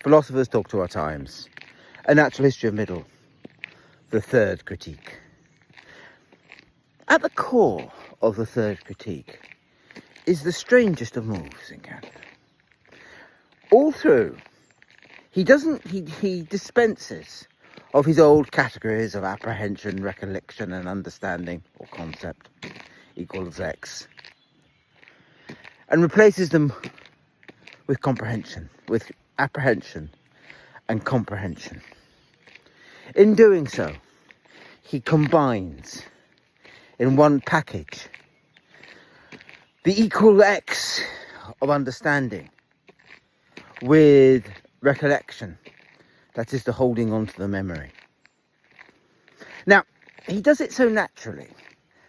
Philosophers Talk to Our Times, A Natural History of Myddle, the third critique. At the core of the third critique is the strangest of moves in Kant. All through, he dispenses of his old categories of apprehension, recollection and understanding, or concept, equals X, and replaces them with comprehension, with apprehension and comprehension. In doing so, he combines in one package the equal X of understanding with recollection, that is the holding on to the memory. Now, he does it so naturally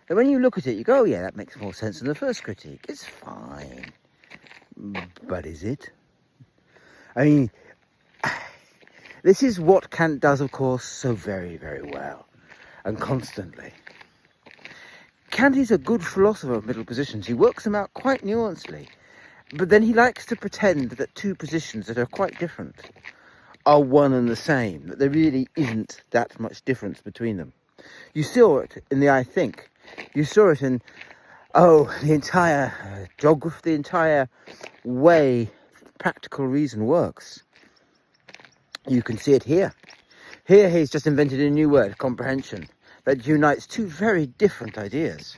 that when you look at it, you go, oh yeah, that makes more sense than the first critique. It's fine. But is it? I mean, this is what Kant does, of course, so very, very well and constantly. Kant is a good philosopher of middle positions. He works them out quite nuancedly. But then he likes to pretend that two positions that are quite different are one and the same, that there really isn't that much difference between them. You saw it in the I think. You saw it in, the entire geography, the entire way practical reason works. You can see it here. Here he's just invented a new word, comprehension, that unites two very different ideas.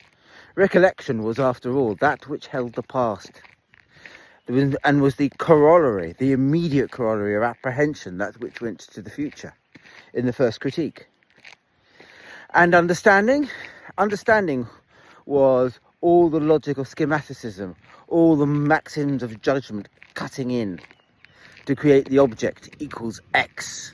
Recollection was, after all, that which held the past, and was the corollary, the immediate corollary of apprehension, that which went to the future in the first critique. And understanding was all the logic of schematicism, all the maxims of judgment cutting in to create the object equals X.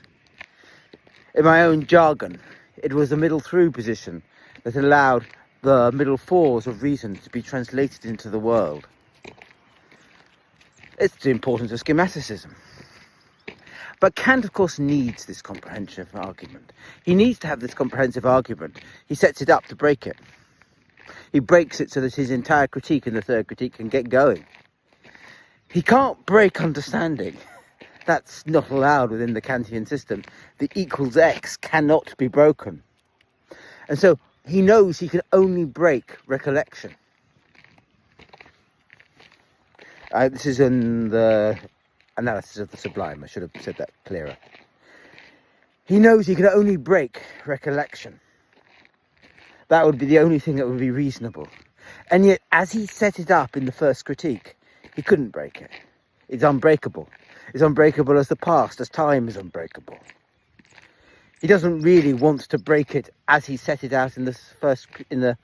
In my own jargon, it was the middle through position that allowed the middle fours of reason to be translated into the world. It's the importance of schematicism. But Kant, of course, needs this comprehensive argument. He needs to have this comprehensive argument. He sets it up to break it. He breaks it so that his entire critique in the third critique can get going. He can't break understanding. That's not allowed within the Kantian system. The equals X cannot be broken. And so he knows he can only break recollection. This is in the analysis of the sublime. I should have said that clearer. He knows he can only break recollection. That would be the only thing that would be reasonable. And yet, as he set it up in the first critique, he couldn't break it. It's unbreakable. It's unbreakable as the past, as time is unbreakable. He doesn't really want to break it as he set it out in the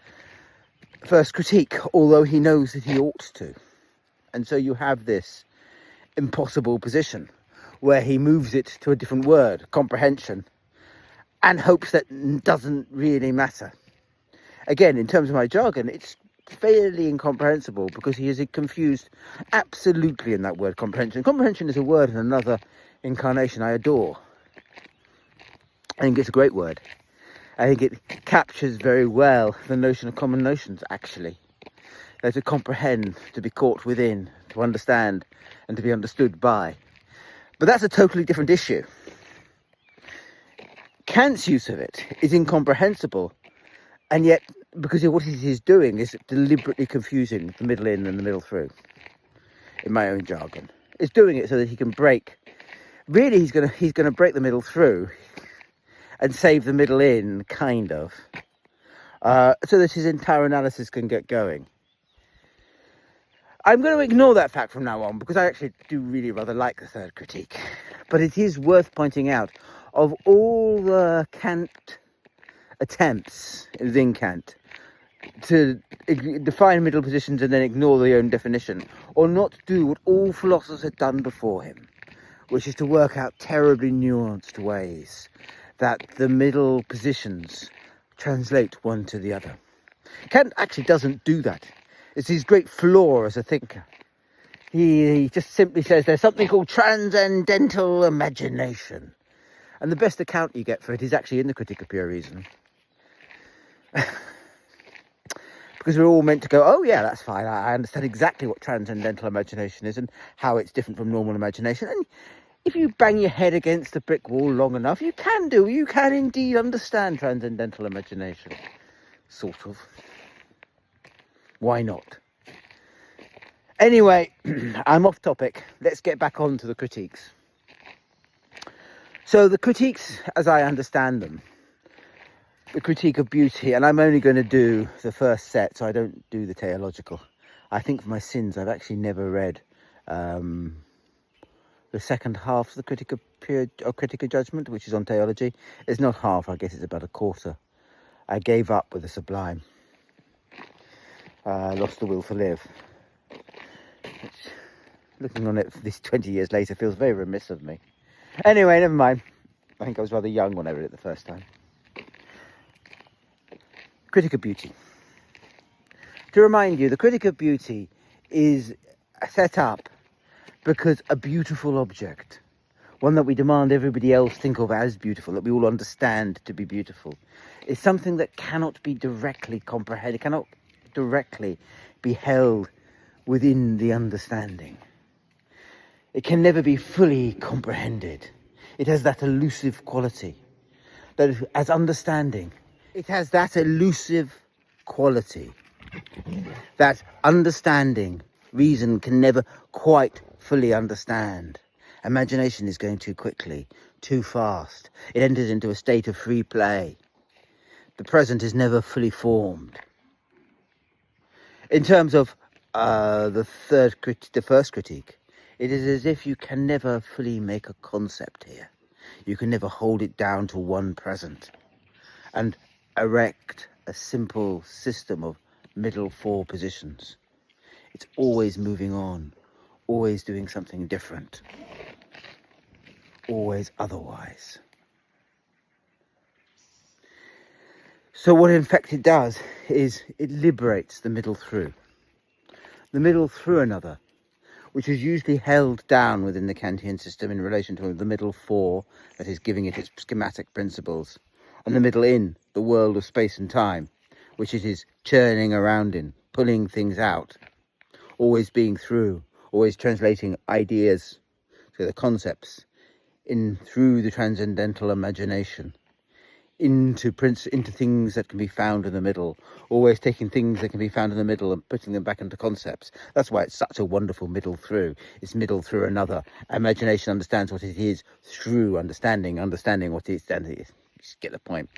first critique, although he knows that he ought to. And so you have this impossible position where he moves it to a different word, comprehension, and hopes that doesn't really matter. Again, in terms of my jargon, it's fairly incomprehensible because he is confused absolutely in that word comprehension. Comprehension is a word in another incarnation I adore. I think it's a great word. I think it captures very well the notion of common notions, actually. They're to comprehend, to be caught within, to understand, and to be understood by. But that's a totally different issue. Kant's use of it is incomprehensible, and yet, because what it is doing is deliberately confusing the middle in and the middle through, in my own jargon. It's doing it so that he can break. Really, he's going to break the middle through and save the middle in, kind of, so that his entire analysis can get going. I'm going to ignore that fact from now on because I actually do really rather like the third critique. But it is worth pointing out, of all the Kant attempts within Kant to define middle positions and then ignore their own definition, or not do what all philosophers had done before him, which is to work out terribly nuanced ways that the middle positions translate one to the other. Kant actually doesn't do that. It's his great flaw as a thinker. He just simply says there's something called transcendental imagination. And the best account you get for it is actually in the Critique of Pure Reason. Because we're all meant to go, oh yeah, that's fine. I understand exactly what transcendental imagination is and how it's different from normal imagination. And if you bang your head against the brick wall long enough, you can indeed understand transcendental imagination. Sort of. Why not? Anyway, I'm off topic. Let's get back on to the critiques. So the critiques, as I understand them, the critique of beauty, and I'm only going to do the first set, so I don't do the theological. I think for my sins, I've actually never read the second half of the Critic of Judgment, which is on theology. It's not half, I guess it's about a quarter. I gave up with the sublime. Lost the will to live. Which, looking on it this 20 years later, feels very remiss of me. Anyway, never mind. I think I was rather young when I read it the first time. Critic of Beauty. To remind you, the Critic of Beauty is set up because a beautiful object, one that we demand everybody else think of as beautiful, that we all understand to be beautiful, is something that cannot be directly comprehended, cannot directly be held within the understanding. It can never be fully comprehended. It has that elusive quality. That as understanding, it has that elusive quality that understanding, reason can never quite fully understand. Imagination is going too quickly, too fast. It enters into a state of free play. The present is never fully formed. In terms of the first critique, it is as if you can never fully make a concept here. You can never hold it down to one present and erect a simple system of middle four positions. It's always moving on, always doing something different, always otherwise. So what in fact it does is it liberates the middle through another, which is usually held down within the Kantian system in relation to the middle four, that is giving it its schematic principles, and the middle in, the world of space and time, which it is churning around in, pulling things out, always being through, always translating ideas to the concepts in through the transcendental imagination into things that can be found in the middle, always taking things that can be found in the middle and putting them back into concepts. That's why it's such a wonderful middle through. It's middle through another. Imagination understands what it is through understanding what it is. You get the point.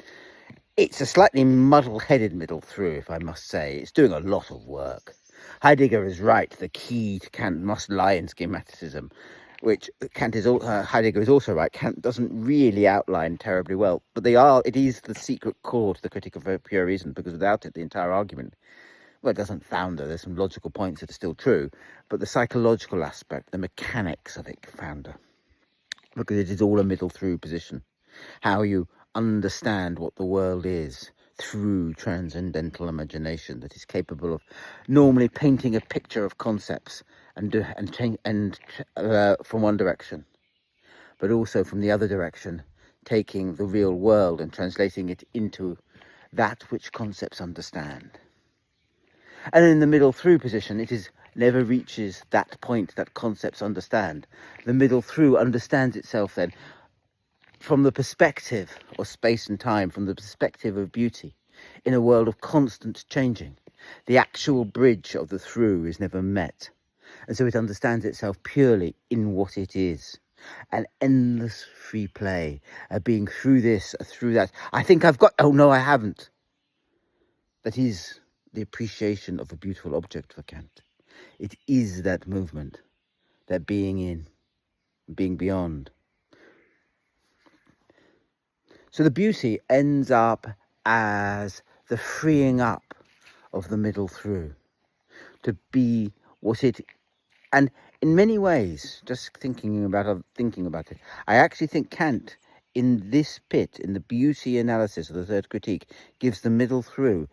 It's a slightly muddle-headed middle through, if I must say. It's doing a lot of work. Heidegger is right. The key to Kant must lie in schematicism, which Heidegger is also right. Kant doesn't really outline terribly well, but it is the secret core to the Critique of Pure Reason, because without it, the entire argument, well, it doesn't founder. There's some logical points that are still true, but the psychological aspect, the mechanics of it founder, because it is all a middle through position. How you understand what the world is through transcendental imagination that is capable of normally painting a picture of concepts and from one direction, but also from the other direction, taking the real world and translating it into that which concepts understand. And in the middle through position, it is never reaches that point that concepts understand. The middle through understands itself then from the perspective of space and time, from the perspective of beauty, in a world of constant changing. The actual bridge of the through is never met. And so it understands itself purely in what it is. An endless free play, being through this, through that. I think I've got, oh no, I haven't. That is the appreciation of a beautiful object for Kant. It is that movement, that being in, being beyond. So the beauty ends up as the freeing up of the middle through, to be what it, and in many ways, just thinking about it, I actually think Kant, in this pit, in the beauty analysis of the third critique, gives the middle through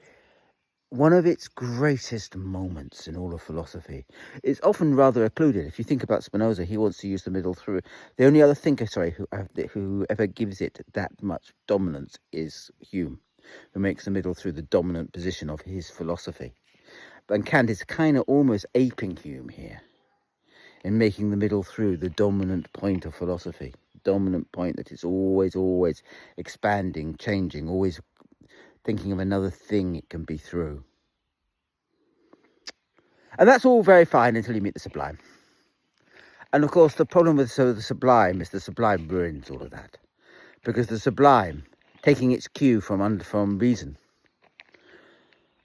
one of its greatest moments in all of philosophy. It's often rather occluded. If you think about Spinoza, he wants to use the middle through. The only other thinker, who ever gives it that much dominance is Hume, who makes the middle through the dominant position of his philosophy. And Kant is kind of almost aping Hume here. in making the middle through the dominant point of philosophy. Dominant point that is always expanding, changing, always thinking of another thing it can be through. And that's all very fine until you meet the sublime. And of course, the problem with the sublime is the sublime ruins all of that. Because the sublime, taking its cue from reason,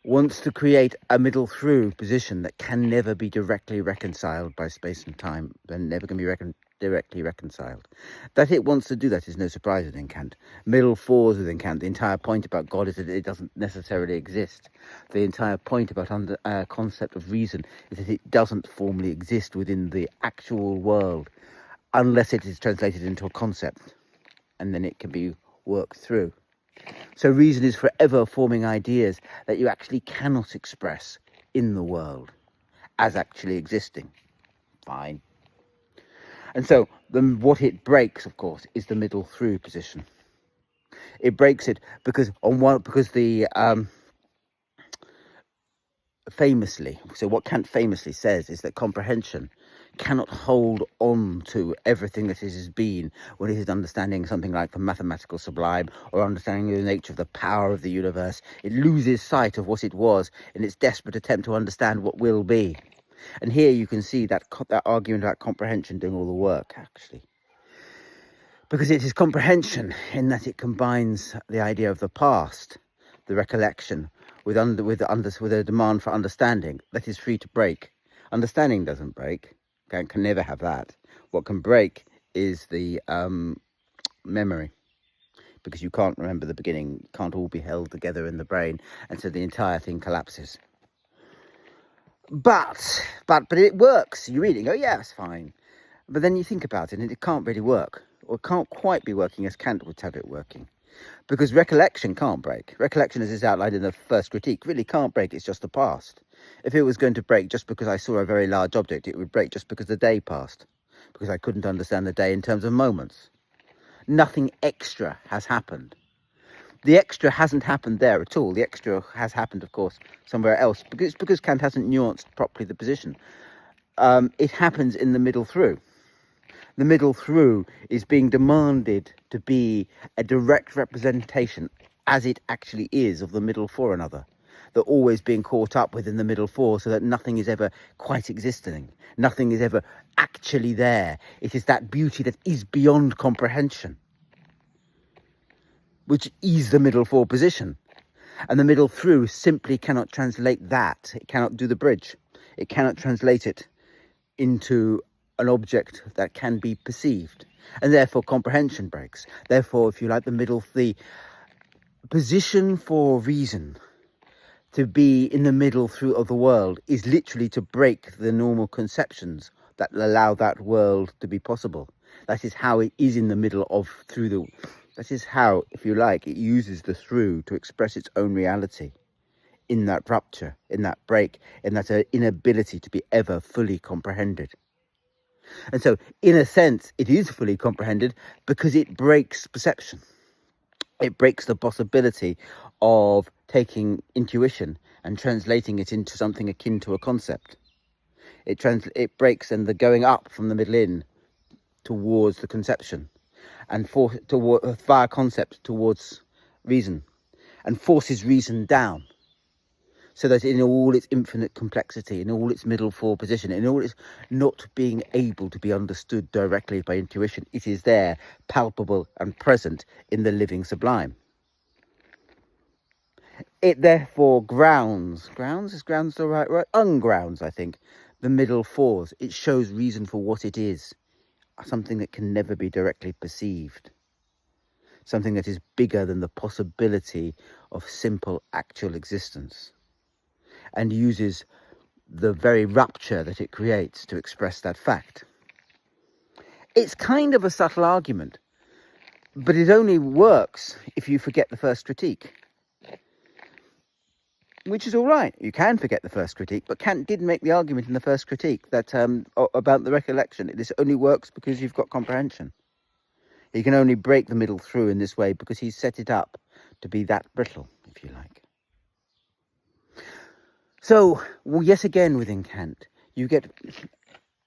wants to create a middle through position that can never be directly reconciled by space and time, and never can be directly reconciled. That it wants to do that is no surprise within Kant. Middle fours within Kant. The entire point about God is that it doesn't necessarily exist. The entire point about concept of reason is that it doesn't formally exist within the actual world unless it is translated into a concept, and then it can be worked through. So reason is forever forming ideas that you actually cannot express in the world as actually existing. Fine. And so what it breaks, of course, is the middle through position. It breaks it because famously, so what Kant famously says is that comprehension cannot hold on to everything that it has been when it is understanding something like the mathematical sublime or understanding the nature of the power of the universe. It loses sight of what it was in its desperate attempt to understand what will be. And here you can see that argument about comprehension doing all the work, actually. Because it is comprehension in that it combines the idea of the past, the recollection, with a demand for understanding that is free to break. Understanding doesn't break. Can never have that. What can break is the memory, because you can't remember the beginning, can't all be held together in the brain, and so the entire thing collapses. But it works. You read it and go, yeah, it's fine. But then you think about it and it can't really work, or it can't quite be working as Kant would have it working. Because recollection can't break. Recollection, as is outlined in the first critique, really can't break. It's just the past. If it was going to break just because I saw a very large object, it would break just because the day passed, because I couldn't understand the day in terms of moments. Nothing extra has happened. The extra hasn't happened there at all. The extra has happened, of course, somewhere else, because Kant hasn't nuanced properly the position. It happens in the middle through. The middle through is being demanded to be a direct representation, as it actually is, of the middle for another. They're always being caught up within the middle four, so that nothing is ever quite existing. Nothing is ever actually there. It is that beauty that is beyond comprehension, which is the middle four position. And the middle through simply cannot translate that. It cannot do the bridge. It cannot translate it into an object that can be perceived, and therefore comprehension breaks. Therefore, if you like, the position for reason to be in the middle through of the world is literally to break the normal conceptions that allow that world to be possible. That is how it is in the middle of that is how, if you like, it uses the through to express its own reality in that rupture, in that break, in that inability to be ever fully comprehended. And so, in a sense, it is fully comprehended because it breaks perception. It breaks the possibility of taking intuition and translating it into something akin to a concept. It breaks and the going up from the middle in towards the conception, and via concept towards reason, and forces reason down. So that in all its infinite complexity, in all its middle four position, in all its not being able to be understood directly by intuition, it is there, palpable and present in the living sublime. It therefore ungrounds, I think, the middle fours. It shows reason for what it is, something that can never be directly perceived, something that is bigger than the possibility of simple actual existence, and uses the very rupture that it creates to express that fact. It's kind of a subtle argument, but it only works if you forget the first critique, which is all right. You can forget the first critique, but Kant did make the argument in the first critique that about the recollection. This only works because you've got comprehension. He can only break the middle through in this way because he's set it up to be that brittle, if you like. So, yet again within Kant, you get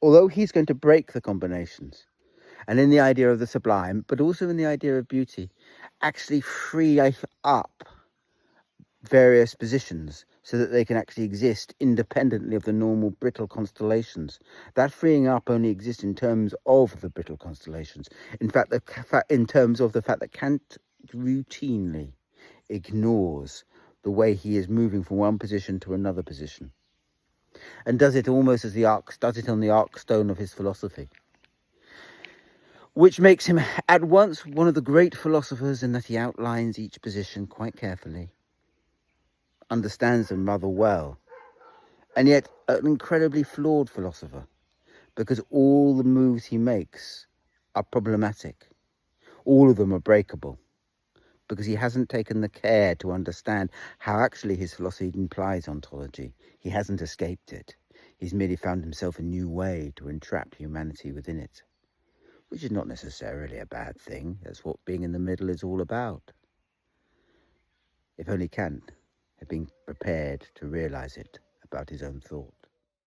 although he's going to break the combinations, and in the idea of the sublime, but also in the idea of beauty, actually free up various positions so that they can actually exist independently of the normal brittle constellations. That freeing up only exists in terms of the brittle constellations. In fact, in terms of the fact that Kant routinely ignores the way he is moving from one position to another position, and does it almost as does it on the archstone of his philosophy, which makes him at once one of the great philosophers in that he outlines each position quite carefully, understands them rather well, and yet an incredibly flawed philosopher, because all the moves he makes are problematic. All of them are breakable, because he hasn't taken the care to understand how actually his philosophy implies ontology. He hasn't escaped it. He's merely found himself a new way to entrap humanity within it, which is not necessarily a bad thing. That's what being in the middle is all about. If only Kant had been prepared to realize it about his own thought.